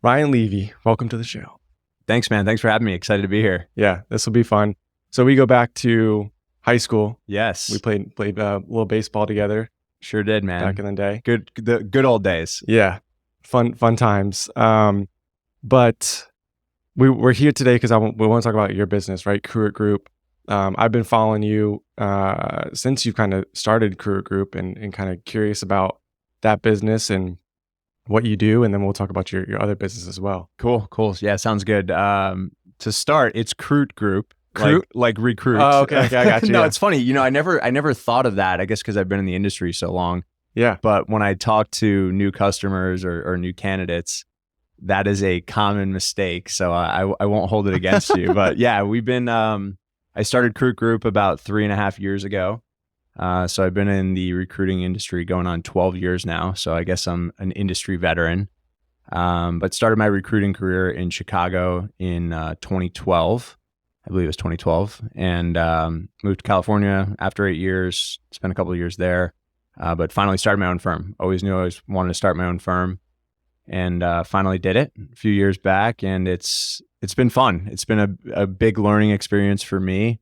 Ryan Levy, welcome to the show. Thanks, man. Thanks for having me. Excited to be here. Yeah, this will be fun. So we go back to high school. Yes. We played a little baseball together Sure did, man. back in the day. The good old days. Yeah, fun times. But we're here today because we want to talk about your business, right? Cruit Group. I've been following you since you kind of started Cruit Group and kind of curious about that business and what you do, and then we'll talk about your other business as well. Cool. Yeah, sounds good. To start, it's Cruit Group. Cruit? Like recruit. Oh, okay, I got you. No, yeah. it's funny. I never thought of that. I guess because I've been in the industry so long. Yeah. But when I talk to new customers or new candidates, that is a common mistake. So I won't hold it against you. But yeah, we've been. I started Cruit Group about 3.5 years ago. So I've been in the recruiting industry going on 12 years now. So I guess I'm an industry veteran. But started my recruiting career in Chicago in 2012. I believe it was 2012. And moved to California after 8 years, spent a couple of years there. But finally started my own firm. Always knew I always wanted to start my own firm. And finally did it a few years back. And it's been fun. It's been a big learning experience for me.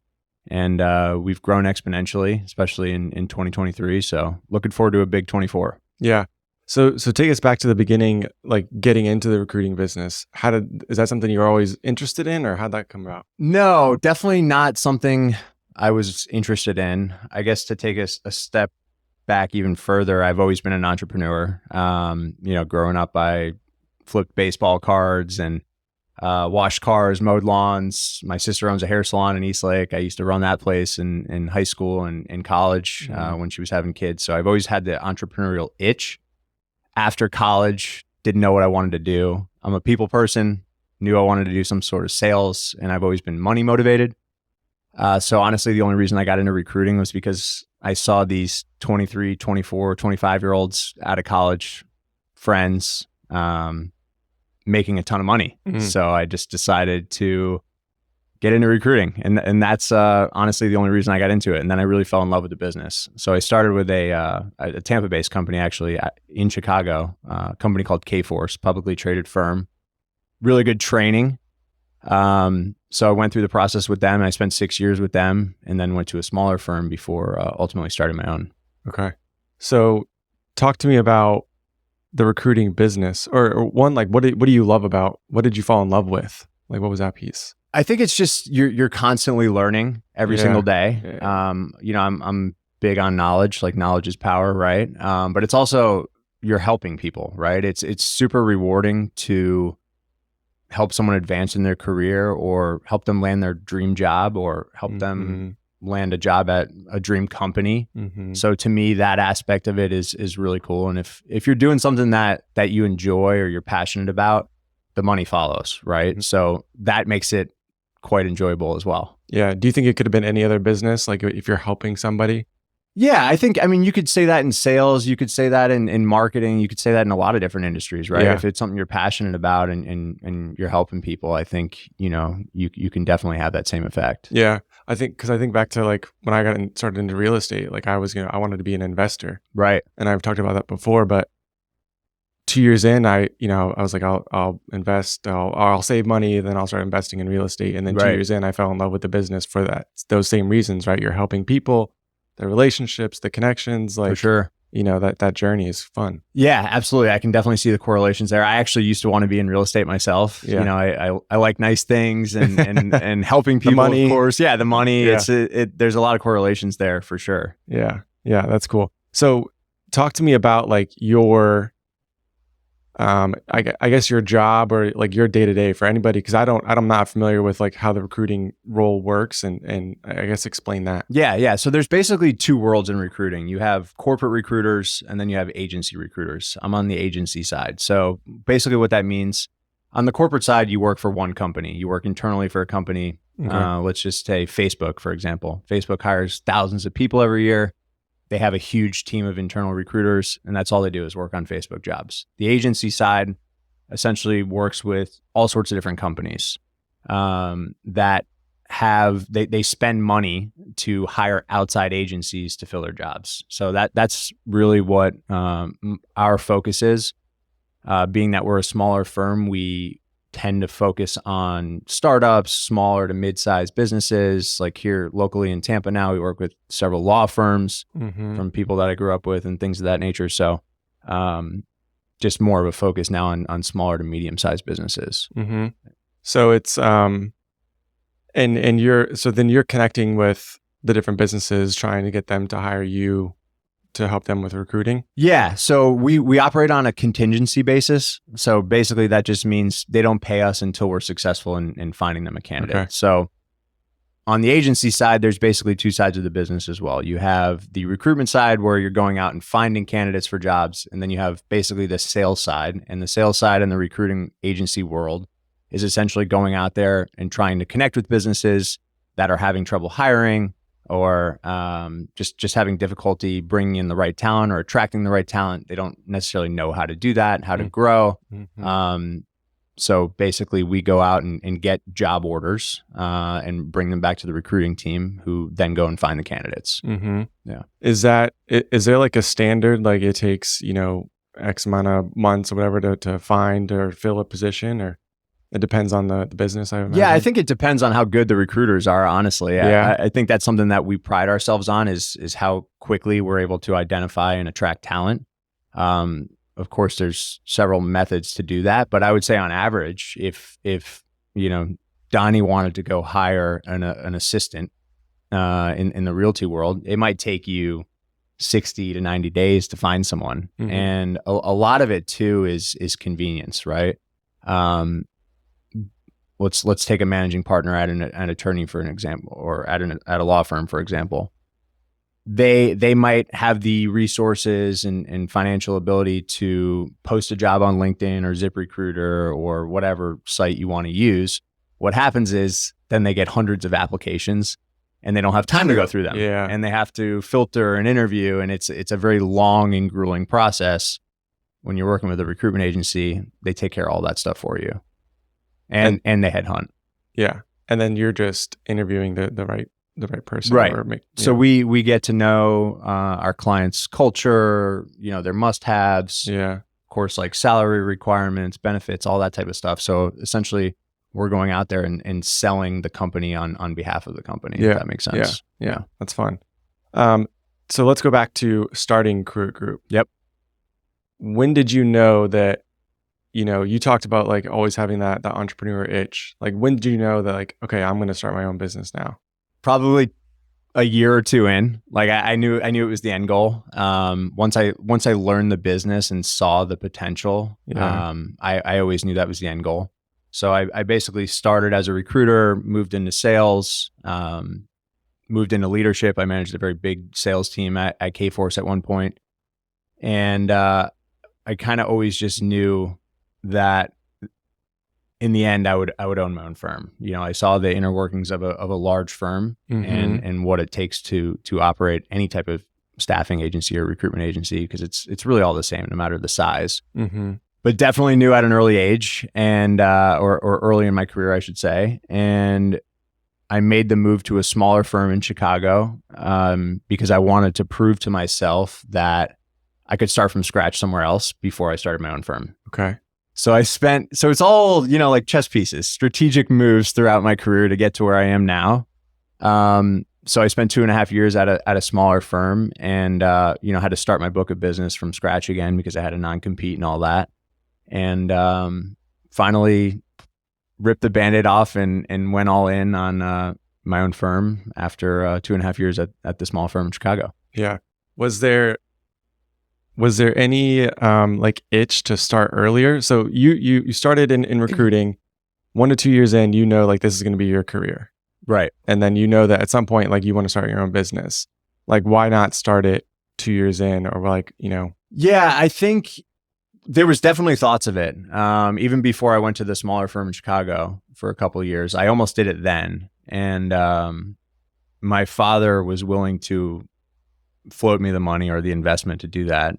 And we've grown exponentially, especially in 2023. So looking forward to a big 24. Yeah. So take us back to the beginning, like getting into the recruiting business. Is that something you're always interested in, or how'd that come about? No, definitely not something I was interested in. I guess to take a step back even further, I've always been an entrepreneur. Growing up, I flipped baseball cards and washed cars, mowed lawns. My sister owns a hair salon in Eastlake. I used to run that place in high school and in college when she was having kids. So I've always had the entrepreneurial itch. After college, didn't know what I wanted to do. I'm a people person, knew I wanted to do some sort of sales, and I've always been money motivated. So honestly, the only reason I got into recruiting was because I saw these 23, 24, 25-year-olds out of college, friends, making a ton of money. So I just decided to get into recruiting. And that's honestly the only reason I got into it. And then I really fell in love with the business. So I started with a Tampa-based company actually in Chicago, a company called K-Force, publicly traded firm. Really good training. So I went through the process with them. I spent 6 years with them and then went to a smaller firm before ultimately starting my own. Okay. So talk to me about the recruiting business, or one, like what do you love about, what did you fall in love with? Like, what was that piece? I think it's just you're constantly learning every single day. Yeah. I'm big on knowledge, like knowledge is power, right? But it's also you're helping people, right? It's super rewarding to help someone advance in their career or help them land their dream job or help them land a job at a dream company. So to me, that aspect of it is really cool. And if you're doing something that you enjoy or you're passionate about, the money follows, right? So that makes it quite enjoyable as well. Yeah. Do you think it could have been any other business? Like if you're helping somebody? Yeah, I mean, you could say that in sales, you could say that in marketing, you could say that in a lot of different industries, right? Yeah. If it's something you're passionate about and you're helping people, I think, you can definitely have that same effect. Yeah. I think back to like when I started into real estate, like I wanted to be an investor. Right. And I've talked about that before, but 2 years in, I was like, I'll invest, I'll save money, then I'll start investing in real estate. And then 2 years in, I fell in love with the business for those same reasons, right? You're helping people, the relationships, the connections, like, For sure. That journey is fun. Yeah, absolutely. I can definitely see the correlations there. I actually used to want to be in real estate myself. Yeah. I like nice things and helping people, money. of course. Yeah, the money. Yeah. There's a lot of correlations there for sure. Yeah. Yeah. That's cool. So talk to me about like your, I guess your job or like your day to day for anybody, because I'm not familiar with like how the recruiting role works, and I guess explain that. Yeah. So there's basically two worlds in recruiting. You have corporate recruiters and then you have agency recruiters. I'm on the agency side. So basically what that means, on the corporate side, you work for one company. You work internally for a company. Okay. Let's just say Facebook, for example. Facebook hires thousands of people every year. They have a huge team of internal recruiters, and that's all they do is work on Facebook jobs. The agency side essentially works with all sorts of different companies that they spend money to hire outside agencies to fill their jobs. So that's really what our focus is. Being that we're a smaller firm, we tend to focus on startups, smaller to mid-sized businesses. Like here locally in Tampa now, we work with several law firms from people that I grew up with and things of that nature. So just more of a focus now on smaller to medium-sized businesses. So it's and then you're connecting with the different businesses, trying to get them to hire you to help them with recruiting? Yeah. So we operate on a contingency basis. So basically that just means they don't pay us until we're successful in finding them a candidate. Okay. So on the agency side, there's basically two sides of the business as well. You have the recruitment side where you're going out and finding candidates for jobs. And then you have basically the sales side. And the sales side in the recruiting agency world is essentially going out there and trying to connect with businesses that are having trouble hiring, or just having difficulty bringing in the right talent or attracting the right talent. They don't necessarily know how to do that, how to grow. So basically we go out and get job orders and bring them back to the recruiting team, who then go and find the candidates. Yeah. Is there like a standard, like it takes, X amount of months or whatever to find or fill a position, or it depends on the business, I imagine? Yeah, I think it depends on how good the recruiters are, honestly. Yeah. I think that's something that we pride ourselves on is how quickly we're able to identify and attract talent. Of course, there's several methods to do that, but I would say on average, if Donnie wanted to go hire an assistant in the realty world, it might take you 60 to 90 days to find someone. And a lot of it too is convenience, right? Let's take a managing partner at an attorney for an example, or at a law firm, for example. They might have the resources and financial ability to post a job on LinkedIn or ZipRecruiter or whatever site you want to use. What happens is then they get hundreds of applications and they don't have time to go through them. Yeah. And they have to filter and interview, and it's a very long and grueling process. When you're working with a recruitment agency, they take care of all that stuff for you. And they headhunt. Yeah. And then you're just interviewing the right person. Right. So we get to know our clients' culture, their must-haves. Yeah. Of course, like salary requirements, benefits, all that type of stuff. So essentially, we're going out there and selling the company on behalf of the company, if that makes sense. Yeah. That's fun. So let's go back to starting Cruit Group. Yep. When did you know that, you talked about like always having that entrepreneur itch. Like when did you know that like, okay, I'm going to start my own business now? Probably a year or two in. Like I knew it was the end goal. Once I learned the business and saw the potential, I always knew that was the end goal. So I basically started as a recruiter, moved into sales, moved into leadership. I managed a very big sales team at Kforce at one point. And I kind of always just knew that in the end, I would own my own firm. I saw the inner workings of a large firm and what it takes to operate any type of staffing agency or recruitment agency, because it's really all the same, no matter the size. But definitely knew at an early age and or early in my career, I should say. And I made the move to a smaller firm in Chicago because I wanted to prove to myself that I could start from scratch somewhere else before I started my own firm. Okay. So it's all, like chess pieces, strategic moves throughout my career to get to where I am now. So I spent 2.5 years at a smaller firm and, had to start my book of business from scratch again because I had a non-compete and all that. And finally ripped the Band-Aid off and went all in on my own firm after 2.5 years at the small firm in Chicago. Yeah. Was there any like itch to start earlier? So you started in recruiting, 1 to 2 years in, like this is going to be your career. Right. And then that at some point, like you want to start your own business. Like why not start it 2 years in, or like, Yeah, I think there was definitely thoughts of it. Even before I went to the smaller firm in Chicago for a couple of years, I almost did it then. And my father was willing to float me the money or the investment to do that.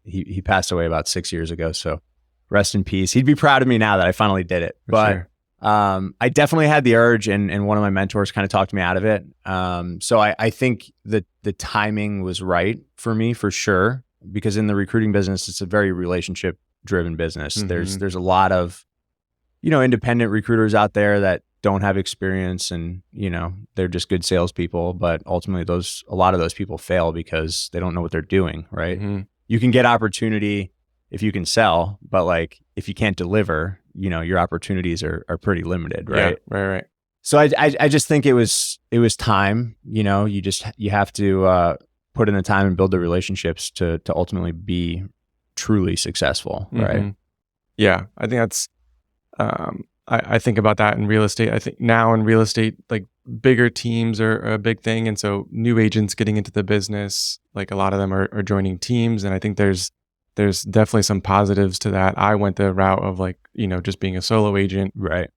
He passed away about 6 years ago, so rest in peace. He'd be proud of me now that I finally did it. But I definitely had the urge, and one of my mentors kind of talked me out of it. So I think that the timing was right for me, for sure, because in the recruiting business, it's a very relationship driven business. Mhm. There's a lot of, independent recruiters out there that don't have experience and, they're just good salespeople, but ultimately a lot of those people fail because they don't know what they're doing, right? Mhm. You can get opportunity if you can sell, but like if you can't deliver, your opportunities are pretty limited, right? Yeah, right. So I just think it was time. You have to put in the time and build the relationships to ultimately be truly successful, right? Mhm. Yeah, I think that's I think about that in real estate. I think now in real estate, like bigger teams are a big thing. And so new agents getting into the business, like a lot of them are joining teams. And I think there's definitely some positives to that. I went the route of like, just being a solo agent. Right.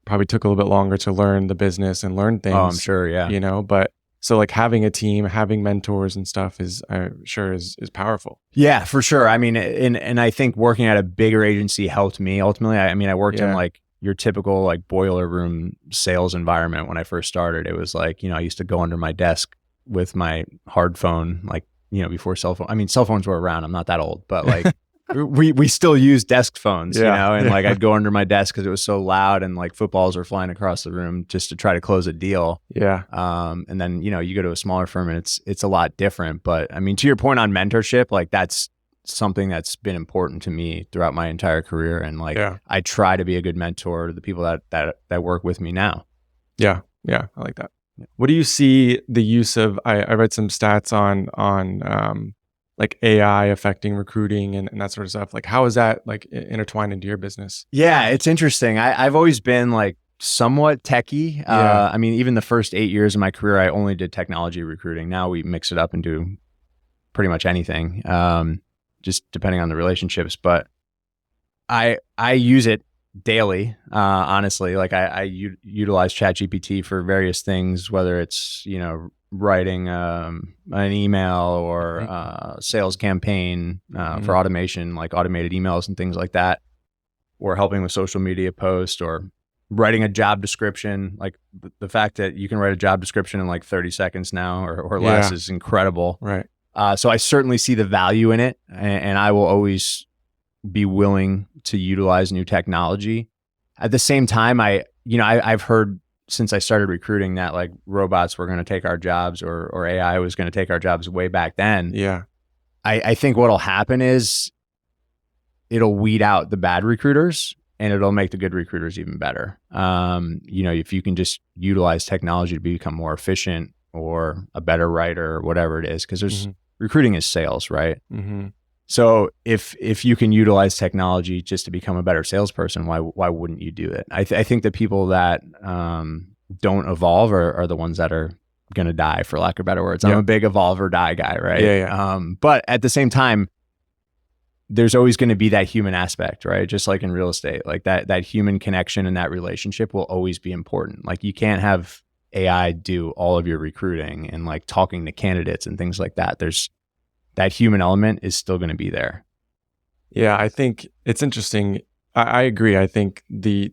Probably took a little bit longer to learn the business and learn Oh, I'm things, sure. Yeah. but so like having a team, having mentors and stuff is sure is powerful. Yeah, for sure. I mean, and I think working at a bigger agency helped me ultimately. I worked in Yeah. like your typical like boiler room sales environment when I first started. It was like, I used to go under my desk with my hard phone, like, before cell phone. I mean, cell phones were around. I'm not that old, but like we still use desk phones, Yeah. and Yeah. like I'd go under my desk because it was so loud and like footballs are flying across the room just to try to close a deal. Yeah. And then, you go to a smaller firm and it's a lot different. But I mean, to your point on mentorship, like that's something that's been important to me throughout my entire career. And like, Yeah. I try to be a good mentor to the people that work with me now. Yeah. Yeah. I like that. What do you see the use of, I read some stats on like AI affecting recruiting and that sort of stuff. Like how is that like intertwined into your business? Yeah, it's interesting. I've always been like somewhat techie. Yeah. I mean, even the first 8 years of my career, I only did technology recruiting. Now we mix it up and do pretty much anything, just depending on the relationships. But I use it daily, honestly. Like I utilize ChatGPT for various things, whether it's, writing an email or sales campaign for automation, like automated emails and things like that, or helping with social media posts or writing a job description. Like the fact that you can write a job description in like 30 seconds now or less Yeah. is incredible. Right. So I certainly see the value in it, and I will always be willing to utilize new technology. At the same time, I've heard since I started recruiting that like robots were going to take our jobs or AI was going to take our jobs way back then. Yeah. I think what'll happen is it'll weed out the bad recruiters and it'll make the good recruiters even better. If you can just utilize technology to become more efficient or a better writer or whatever it is, because there's recruiting is sales, right? Mm-hmm. So if you can utilize technology just to become a better salesperson, why wouldn't you do it? I think the people that don't evolve are the ones that are going to die, for lack of better words. I'm a big evolve or die guy, right? Yeah. But at the same time, there's always going to be that human aspect, right? Just like in real estate, like that human connection and that relationship will always be important. Like you can't have AI do all of your recruiting and like talking to candidates and things like that. There's that human element is still going to be there. Yeah, I think it's interesting. I agree. I think the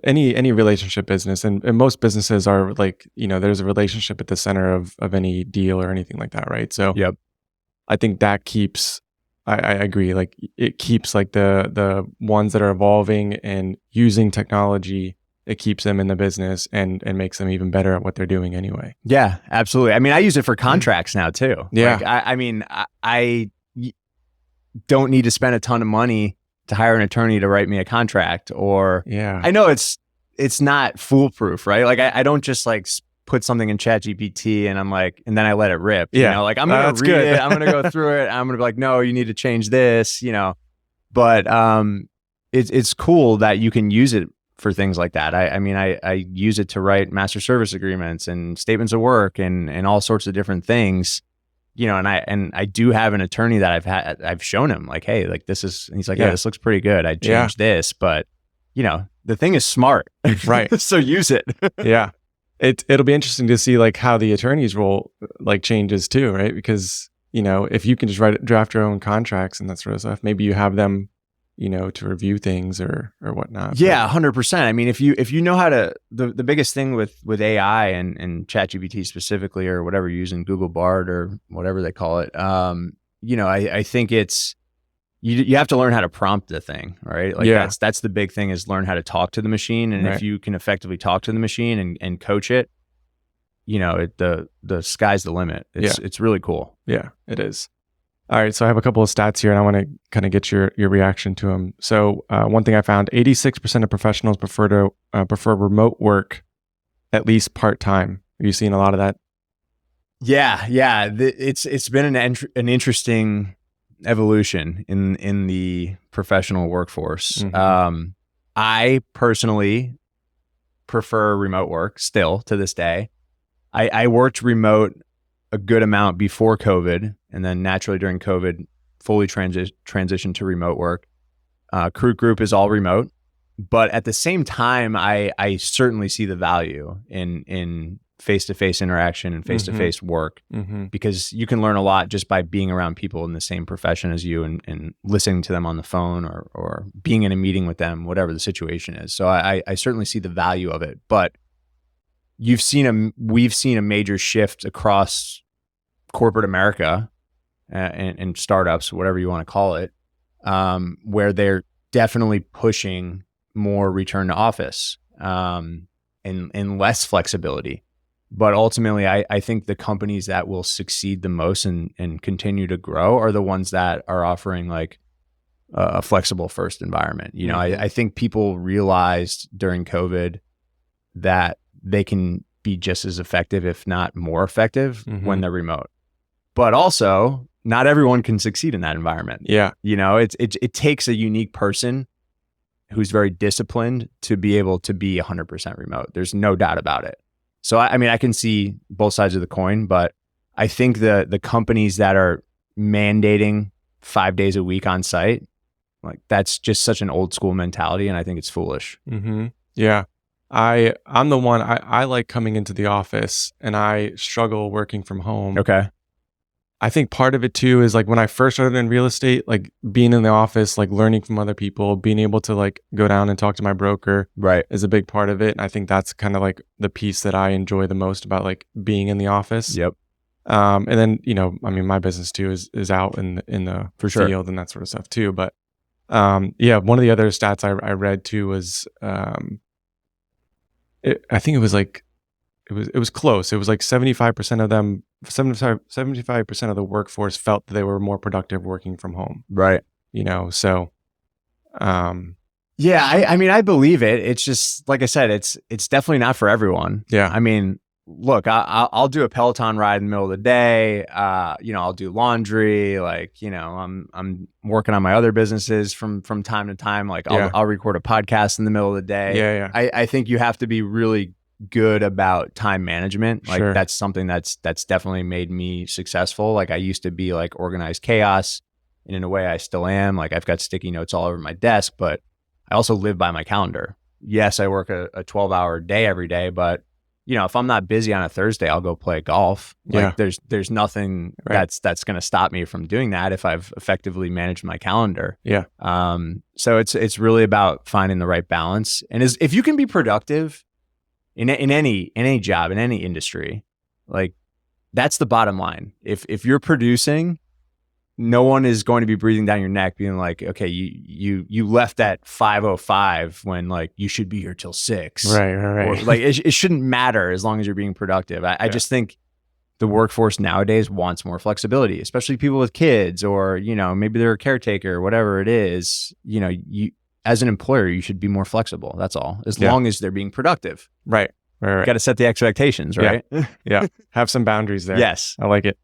any relationship business and most businesses are like, there's a relationship at the center of any deal or anything like that, right? So Yep. I think that keeps I agree. Like it keeps like the ones that are evolving and using technology, it keeps them in the business and makes them even better at what they're doing anyway. Yeah, absolutely. I mean, I use it for contracts now too. Yeah. Like, I don't need to spend a ton of money to hire an attorney to write me a contract, or Yeah. I know it's not foolproof, right? Like I don't just like put something in ChatGPT and I'm like, and then I let it rip. Yeah. Like I'm gonna That's read good. it, I'm gonna go through it, I'm gonna be like, no, you need to change this, But it's cool that you can use it for things like that. I use it to write master service agreements and statements of work and all sorts of different things. And I do have an attorney that I've shown him like, hey, like this is, and he's like, yeah, this looks pretty good. I changed this, but the thing is smart, Right? So use it. Yeah. It'll be interesting to see like how the attorney's role like changes too, right? Because if you can just draft your own contracts and that sort of stuff, maybe you have them, to review things or whatnot. Yeah, 100%. I mean, if you know how to, the biggest thing with AI and ChatGPT specifically, or whatever you're using, Google Bard or whatever they call it, I think it's you have to learn how to prompt the thing, right? Like Yeah. that's the big thing, is learn how to talk to the machine. And Right. if you can effectively talk to the machine and coach it, the sky's the limit. It's really cool. Yeah, it is. All right, so I have a couple of stats here, and I want to kind of get your reaction to them. So one thing I found: 86% of professionals prefer remote work, at least part time. Are you seeing a lot of that? Yeah. It's been an interesting evolution in the professional workforce. Mhm. I personally prefer remote work still to this day. I worked remote a good amount before COVID, and then naturally during COVID, fully transitioned to remote work. Cruit Group is all remote, but at the same time, I certainly see the value in face-to-face interaction and face-to-face work, because you can learn a lot just by being around people in the same profession as you and listening to them on the phone or being in a meeting with them, whatever the situation is. So I certainly see the value of it, but we've seen a major shift across corporate America and startups, whatever you want to call it, where they're definitely pushing more return to office and less flexibility. But ultimately, I think the companies that will succeed the most and continue to grow are the ones that are offering like a flexible first environment. I think people realized during COVID that they can be just as effective, if not more effective, when they're remote. But also, not everyone can succeed in that environment. Yeah. It takes a unique person who's very disciplined to be able to be 100% remote. There's no doubt about it. So, I can see both sides of the coin, but I think the companies that are mandating 5 days a week on site, like that's just such an old school mentality, and I think it's foolish. Yeah. I'm the one, I like coming into the office, and I struggle working from home. Okay. I think part of it too is like when I first started in real estate, like being in the office, like learning from other people, being able to like go down and talk to my broker, right, is a big part of it. And I think that's kind of like the piece that I enjoy the most about like being in the office. Yep. And then, my business too is out in the For sure. field and that sort of stuff too. But yeah, one of the other stats I read too was I think it was like it was close. It was like 75% of them, 75% of the workforce felt that they were more productive working from home. Right. So yeah, I believe it. It's just like I said, it's definitely not for everyone. Yeah. Look, I'll do a Peloton ride in the middle of the day. I'll do laundry. I'm working on my other businesses from time to time. Like I'll record a podcast in the middle of the day. Yeah. I think you have to be really good about time management. Like that's something that's definitely made me successful. Like I used to be like organized chaos, and in a way I still am. Like I've got sticky notes all over my desk, but I also live by my calendar. Yes, I work a 12-hour day every day, but if I'm not busy on a Thursday, I'll go play golf. Like there's nothing that's going to stop me from doing that if I've effectively managed my calendar. Yeah. So it's really about finding the right balance. And if you can be productive in any job, in any industry, like that's the bottom line. If you're producing, no one is going to be breathing down your neck being like, okay, you left at 5:05 when like you should be here till 6. Right. Or, like it shouldn't matter as long as you're being productive. I just think the workforce nowadays wants more flexibility, especially people with kids, or maybe they're a caretaker or whatever it is. You as an employer, you should be more flexible. That's all. As long as they're being productive. Right. Got to set the expectations, right? Yeah. Have some boundaries there. Yes. I like it.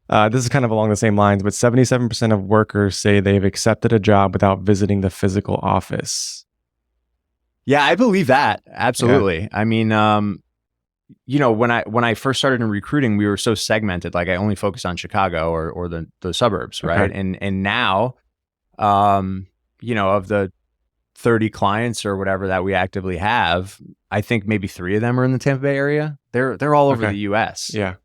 This is kind of along the same lines, but 77% of workers say they've accepted a job without visiting the physical office. Yeah, I believe that. Absolutely. Yeah. When I first started in recruiting, we were so segmented. Like I only focused on Chicago or the suburbs, right? Okay. And now, of the 30 clients or whatever that we actively have, I think maybe 3 of them are in the Tampa Bay area. They're all over the US. Yeah.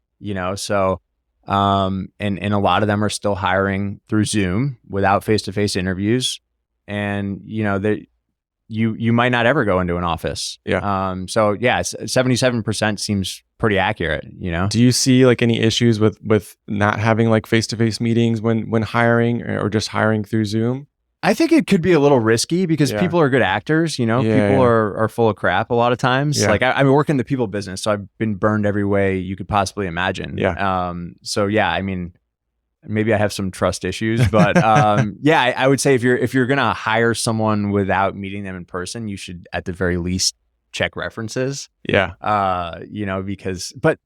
So and a lot of them are still hiring through Zoom without face-to-face interviews. And you might not ever go into an office. Yeah. So yeah, 77% seems pretty accurate, you know? Do you see like any issues with not having like face-to-face meetings when hiring or just hiring through Zoom? I think it could be a little risky because Yeah. people are good actors, you know, Yeah, people yeah. are full of crap a lot of times. Yeah. Like I work in the people business, so I've been burned every way you could possibly imagine. Yeah. So yeah, I mean, maybe I have some trust issues, but yeah, I would say if you're gonna hire someone without meeting them in person, you should at the very least check references. Yeah. You know, but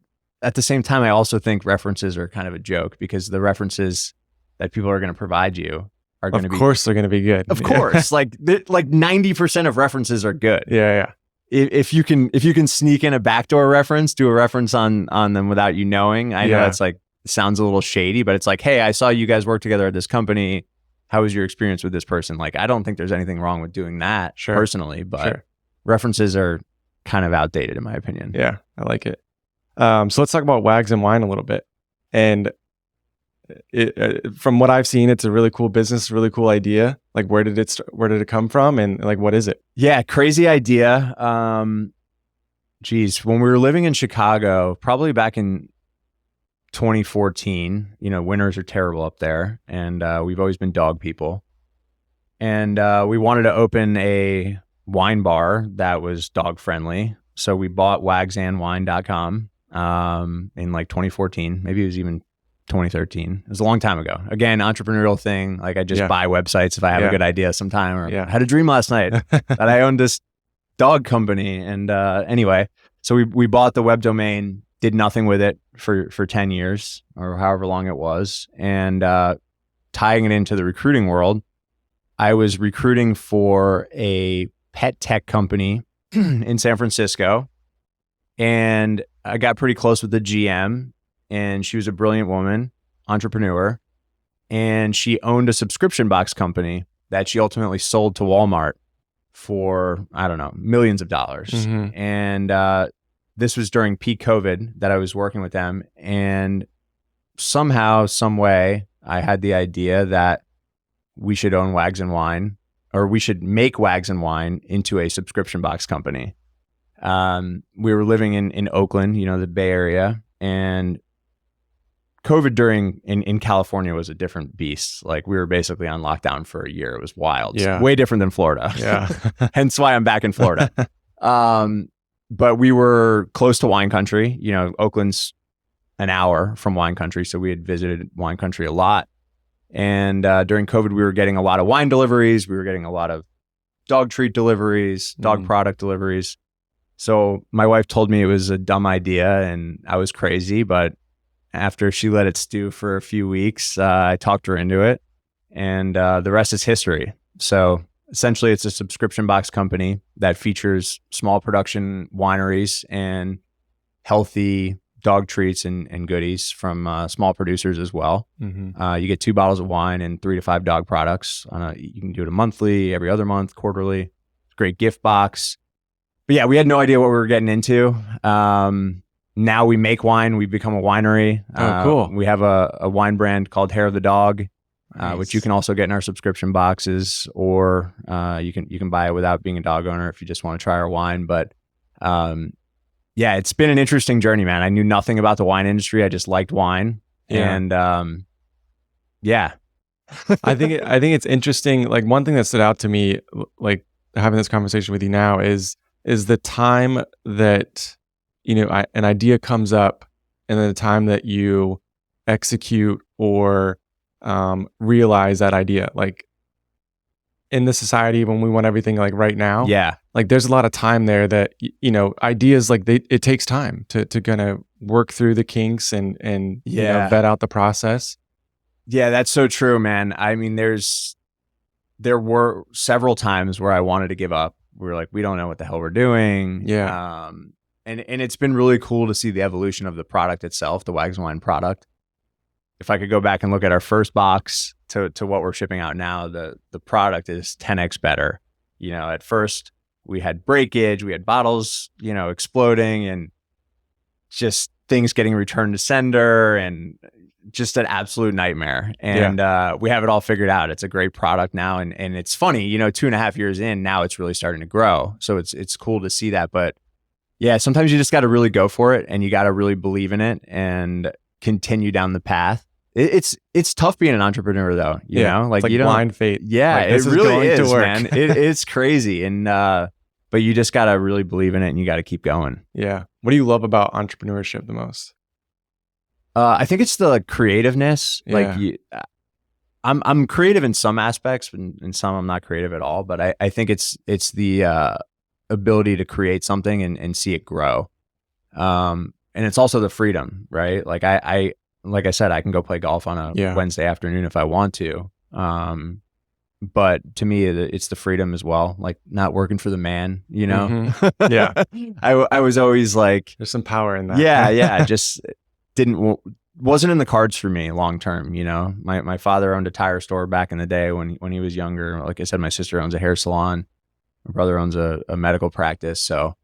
at the same time, I also think references are kind of a joke because the references that people are going to provide you are going to be, Of course they're going to be good. of course, like 90% of references are good. Yeah. If you can sneak in a backdoor reference, do a reference on them without you knowing. I know it's like, sounds a little shady, but it's like, hey, I saw you guys work together at this company. How was your experience with this person? Like, I don't think there's anything wrong with doing that personally, but references are kind of outdated in my opinion. Yeah, I like it. So let's talk about Wags and Wine a little bit. And from what I've seen, it's a really cool business, really cool idea. Like, where did it come from, and like, what is it? Yeah, crazy idea. Geez, when we were living in Chicago, probably back in 2014, you know, winters are terrible up there, and we've always been dog people, and we wanted to open a wine bar that was dog friendly. So we bought wagsandwine.com in like 2014, maybe it was even 2013. It was a long time ago. Again, entrepreneurial thing. Like I just buy websites if I have a good idea sometime, or had a dream last night that I owned this dog company. And anyway, so we bought the web domain, did nothing with it for 10 years or however long it was. And tying it into the recruiting world, I was recruiting for a pet tech company in San Francisco. And I got pretty close with the GM, and she was a brilliant woman, entrepreneur. And she owned a subscription box company that she ultimately sold to Walmart for, I don't know, millions of dollars. Mm-hmm. And this was during peak COVID that I was working with them. And somehow, some way, I had the idea that we should own Wags and Wine, or we should make Wags and Wine into a subscription box company. We were living in Oakland, you know, the Bay Area, and COVID in California was a different beast. Like we were basically on lockdown for a year. It was wild. Yeah. Way different than Florida. Yeah. Hence why I'm back in Florida. But we were close to wine country. You know, Oakland's an hour from wine country. So we had visited wine country a lot. And during COVID, we were getting a lot of wine deliveries. We were getting a lot of dog treat deliveries, dog product deliveries. So my wife told me it was a dumb idea and I was crazy. But after she let it stew for a few weeks, I talked her into it. And the rest is history. So essentially, it's a subscription box company that features small production wineries and healthy dog treats and goodies from small producers as well. Mm-hmm. You get 2 bottles of wine and 3 to 5 dog products. You can do it a monthly, every other month, quarterly. Great gift box. But yeah, we had no idea what we were getting into. Now we make wine. We've become a winery. Oh, cool. We have a wine brand called Hair of the Dog, Nice. which you can also get in our subscription boxes, or you can buy it without being a dog owner if you just want to try our wine. But yeah, it's been an interesting journey, man. I knew nothing about the wine industry. I just liked wine. Yeah. And yeah. I think it's interesting. Like one thing that stood out to me, like having this conversation with you now, is the time that, you know, an idea comes up, and then the time that you execute or realize that idea. Like in the society when we want everything like right now, like there's a lot of time there that, you know, ideas like it takes time to kind of work through the kinks and you know, vet out the process. Yeah, that's so true, man. I mean, there were several times where I wanted to give up. We were like, we don't know what the hell we're doing. Yeah. And it's been really cool to see the evolution of the product itself, the Wags and Wine product. If I could go back and look at our first box to what we're shipping out now, the product is 10x better. You know, at first we had breakage, we had bottles, you know, exploding, and just things getting returned to sender, and just an absolute nightmare. And we have it all figured out. It's a great product now. And it's funny, you know, 2.5 years in, now it's really starting to grow. So it's cool to see that. But Yeah, sometimes you just got to really go for it, and you got to really believe in it and continue down the path. It's tough being an entrepreneur, though. You know, It's like like you don't. blind faith. Yeah, Like, it this is really going to is, work. man. It's crazy, and but you just got to really believe in it, and you got to keep going. Yeah. What do you love about entrepreneurship the most? I think it's the creativeness. Yeah. Like I'm creative in some aspects, and in some I'm not creative at all. But I think it's the ability to create something and see it grow. And it's also the freedom, right? Like like I said, I can go play golf on a Wednesday afternoon if I want to. But to me, it's the freedom as well. Like not working for the man, you know? Mm-hmm. Yeah. I was always like, there's some power in that. Yeah. Just wasn't in the cards for me long term. You know, my father owned a tire store back in the day when he was younger. Like I said, my sister owns a hair salon. My brother owns a medical practice. So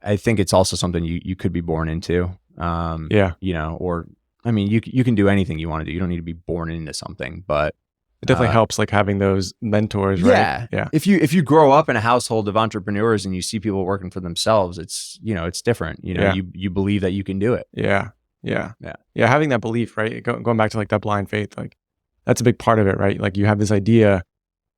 I think it's also something you could be born into. You know, or I mean, you can do anything you want to do. You don't need to be born into something, but it definitely helps, like having those mentors, right? Yeah. If you grow up in a household of entrepreneurs and you see people working for themselves, it's different. You know, you believe that you can do it. Yeah. Having that belief, right? Going back to like that blind faith, like that's a big part of it, right? Like you have this idea,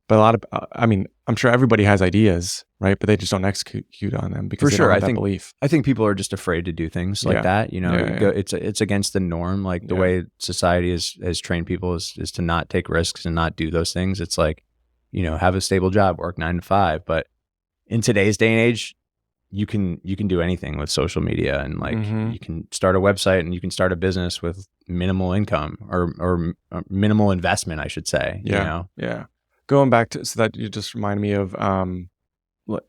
but a lot of, I mean, I'm sure everybody has ideas, right? But they just don't execute on them because they don't have that belief. I think people are just afraid to do things like that. You know, it's against the norm. Like the way society has trained people is to not take risks and not do those things. It's like, you know, have a stable job, work 9 to 5. But in today's day and age, you can do anything with social media, and like you can start a website and you can start a business with minimal income or minimal investment, I should say. Yeah. You know? Yeah. Going back to, so that you just remind me of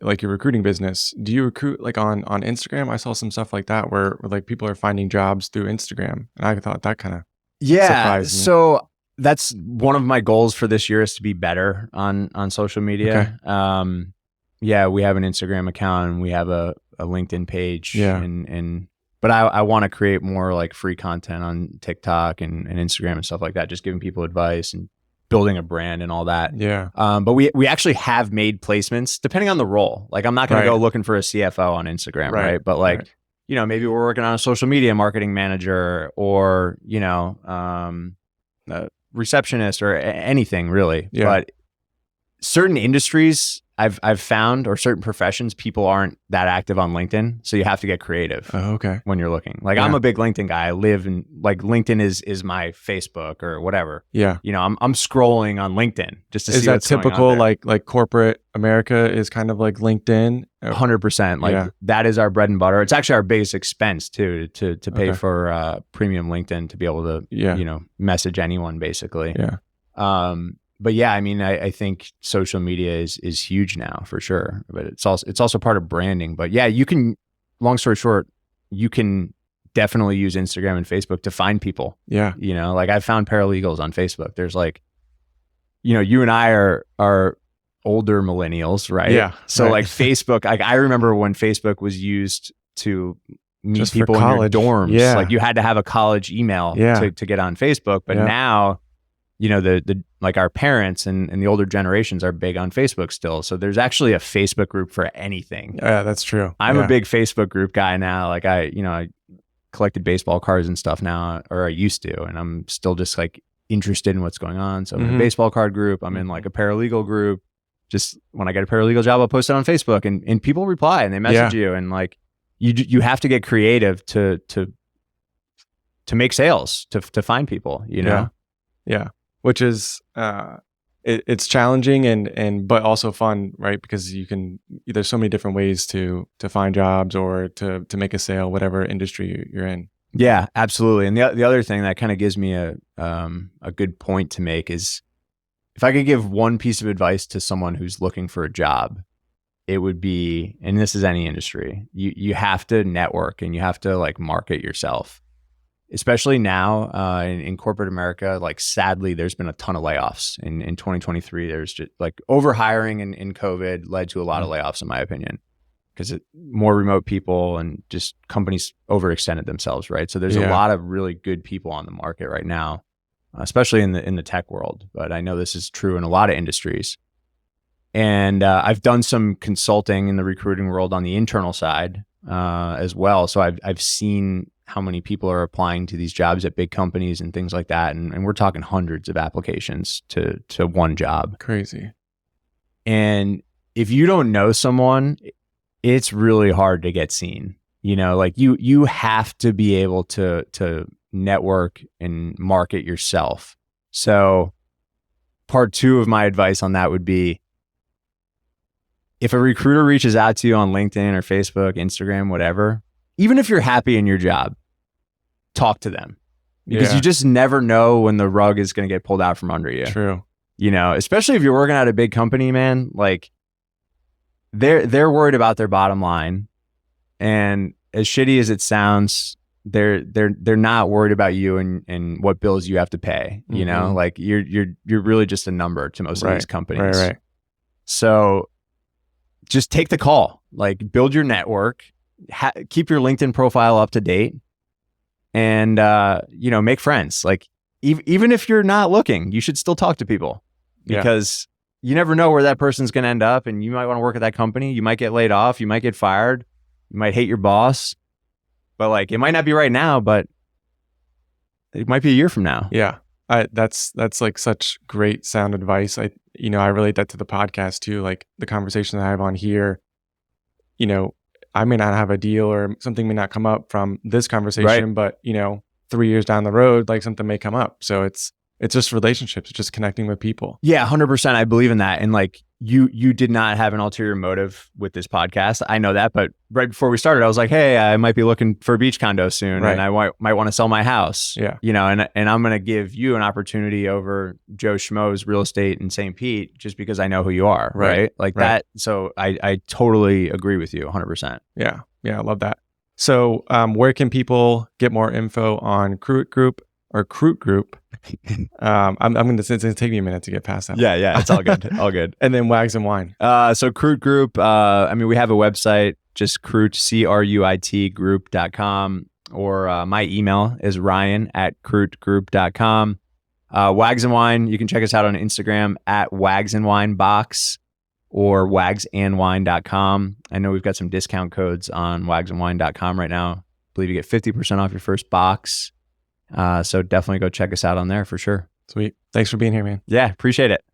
like your recruiting business. Do you recruit like on Instagram? I saw some stuff like that where like people are finding jobs through Instagram, and I thought that kind of surprised me. So that's one of my goals for this year, is to be better on social media. Okay. We have an Instagram account and we have a LinkedIn page. But I want to create more like free content on TikTok and Instagram and stuff like that, just giving people advice and building a brand and all that. But we actually have made placements depending on the role. Like I'm not going to go looking for a CFO on Instagram, right? But like, you know, maybe we're working on a social media marketing manager, or, you know, a receptionist, or anything really. But certain industries I've found, or certain professions, people aren't that active on LinkedIn. So you have to get creative when you're looking. Like I'm a big LinkedIn guy. I live in, like, LinkedIn is my Facebook or whatever. You know, I'm scrolling on LinkedIn just to see what's going on there. Is that typical, like corporate America is kind of like LinkedIn? 100%. Like that is our bread and butter. It's actually our biggest expense too, to pay for premium LinkedIn to be able to, you know, message anyone basically. But yeah, I mean, I think social media is huge now for sure, but it's also part of branding. But yeah, you can, long story short, you can definitely use Instagram and Facebook to find people. You know, like I've found paralegals on Facebook. There's like, you know, you and I are older millennials, right? So like Facebook, like I remember when Facebook was used to meet just people in your dorms. Like you had to have a college email to get on Facebook. But now, you know, the like our parents and the older generations are big on Facebook still. So there's actually a Facebook group for anything. Yeah, that's true. I'm a big Facebook group guy now. Like I collected baseball cards and stuff now, or I used to, and I'm still just like interested in what's going on. So I'm in a baseball card group. I'm in like a paralegal group. Just when I get a paralegal job, I'll post it on Facebook, and people reply and they message you, and like you have to get creative to make sales, to find people, you know? Which is it's challenging and but also fun, right? Because there's so many different ways to find jobs or to make a sale, whatever industry you're in. Yeah, absolutely. And the other thing that kind of gives me a good point to make is, if I could give one piece of advice to someone who's looking for a job, it would be, and this is any industry, you have to network and you have to like market yourself. Especially now in corporate America, like sadly, there's been a ton of layoffs in 2023. There's just like overhiring in COVID led to a lot of layoffs, in my opinion, because more remote people and just companies overextended themselves, right? So there's a lot of really good people on the market right now, especially in the tech world. But I know this is true in a lot of industries. And I've done some consulting in the recruiting world on the internal side as well. So I've seen how many people are applying to these jobs at big companies and things like that. And we're talking hundreds of applications to one job. Crazy. And if you don't know someone, it's really hard to get seen. You know, like you have to be able to network and market yourself. So part 2 of my advice on that would be, if a recruiter reaches out to you on LinkedIn or Facebook, Instagram, whatever, even if you're happy in your job, talk to them, because you just never know when the rug is going to get pulled out from under you. True. You know, especially if you're working at a big company, man, like they're worried about their bottom line. And as shitty as it sounds, they're not worried about you and what bills you have to pay. You know, like you're really just a number to most of these companies. Right. So just take the call, like build your network, keep your LinkedIn profile up to date, and you know, make friends. Like even if you're not looking, you should still talk to people, because you never know where that person's going to end up, and you might want to work at that company. You might get laid off. You might get fired. You might hate your boss, but like it might not be right now, but it might be a year from now. Yeah. That's like such great sound advice. I relate that to the podcast too. Like the conversation that I have on here, you know, I may not have a deal or something may not come up from this conversation, but you know, 3 years down the road, like something may come up. So it's just relationships. It's just connecting with people. Yeah, 100%. I believe in that. And like you did not have an ulterior motive with this podcast. I know that, but right before we started, I was like, hey, I might be looking for a beach condo soon, and I might want to sell my house. Yeah, you know, and I'm going to give you an opportunity over Joe Schmo's real estate in St. Pete just because I know who you are, right? Like that. So I totally agree with you, 100%. Yeah, I love that. So where can people get more info on Cruit Group? Or Cruit Group. I'm going to, it's going to take me a minute to get past that. Yeah, it's all good. All good. And then Wags and Wine. So Cruit Group, I mean, we have a website, just Cruit, CRUIT group.com, or my email is ryan@cruitgroup.com. Wags and Wine, you can check us out on Instagram at Wags and Wine Box or wagsandwine.com. I know we've got some discount codes on wagsandwine.com right now. I believe you get 50% off your first box. So definitely go check us out on there for sure. Sweet. Thanks for being here, man. Yeah, appreciate it.